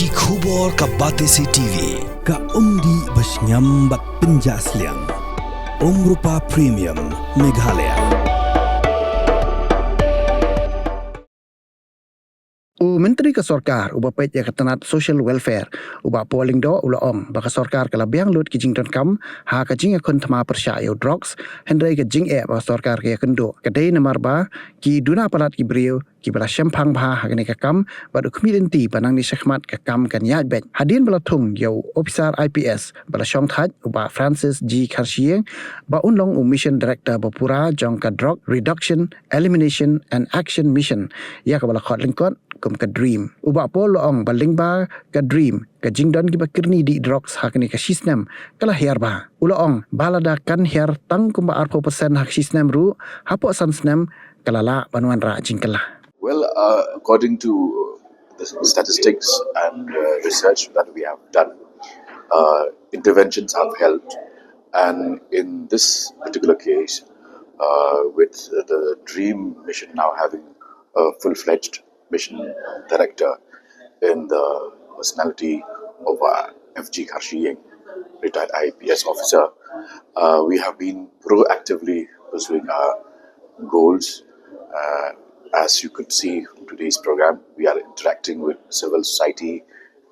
Ki khubor ka Batesi TV ka umdi basnyam bat penjaslian. Rupa Premium Meghalaya. Menteri Kesorkar uba pet ya ketenat social welfare uba polling do ula ong baka sorkar kala biang lut ki Jingdon kam ha ka Jingïakhun Thma Pyrshah yo Droks hendrai ka Jingè ba sorkar ke kendo kadai namar ba ki Duna Palat ki Riew ki bala Shemphang ba ha ka kam ba du community banang ni Shekmat ka kam kan ya bet hadin bala thung yo officer IPS bala Shong Thaj uba Francis G Kharshieng ba unlong mission director ba pura jong ka Drok reduction elimination and action mission ya ka bala khot lingkot kum ka dream uba polo ong baling ba ka dream ka Jingdon gi bakirni di Droks hakni ka sisnem kala her ba ulo ong balada kan her tang kum ba 4% hak sisnem ru hapo sansnem kala la banuan ra jingkala. Well, according to the statistics and research that we have done, interventions have helped, and in this particular case, with the dream mission now having a full-fledged mission director in the personality of FG Kharshieng, retired IPS officer, we have been proactively pursuing our goals. As you could see from today's program, we are interacting with civil society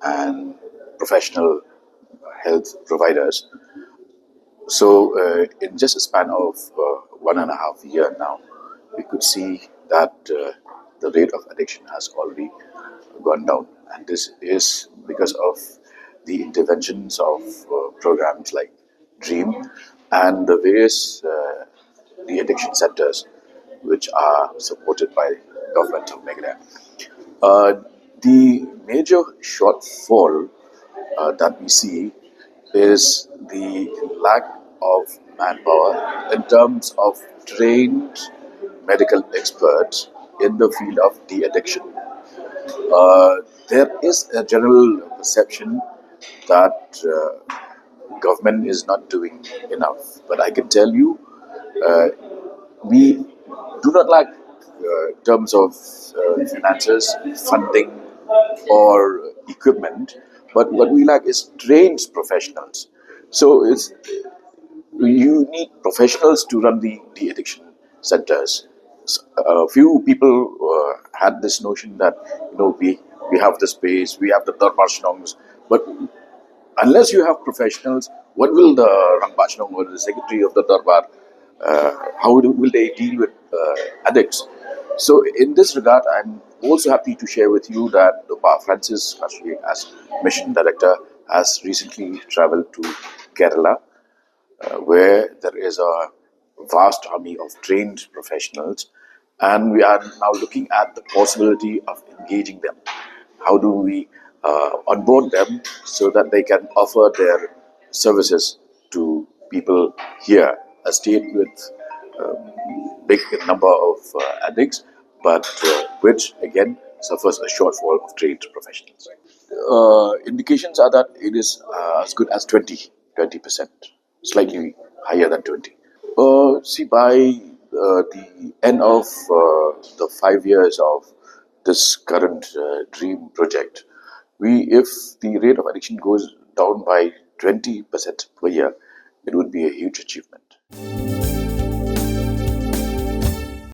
and professional health providers. So, in just a span of 1.5 years now, we could see that the rate of addiction has already gone down, and this is because of the interventions of programs like Dream and the various the addiction centers which are supported by government of Meghalaya. The major shortfall that we see is the lack of manpower in terms of trained medical experts in the field of de-addiction. There is a general perception that government is not doing enough, but I can tell you we do not lack terms of finances, funding, or equipment, but what we lack is trained professionals. So you need professionals to run the addiction centers. A few people had this notion that we have the space, we have the Darbarshnongs, but unless you have professionals, what will the Rangbachnong or the secretary of the Darbar, how will they deal with addicts? So in this regard, I'm also happy to share with you that Francis Kharshieng, as mission director, has recently traveled to Kerala, where there is a vast army of trained professionals, and we are now looking at the possibility of engaging them. How do we onboard them so that they can offer their services to people here, a state with big number of addicts, but which again suffers a shortfall of trained professionals. Indications are that it is as good as 20%, slightly higher than 20. See, by the end of the 5 years of this current dream project, if the rate of addiction goes down by 20% per year, it would be a huge achievement.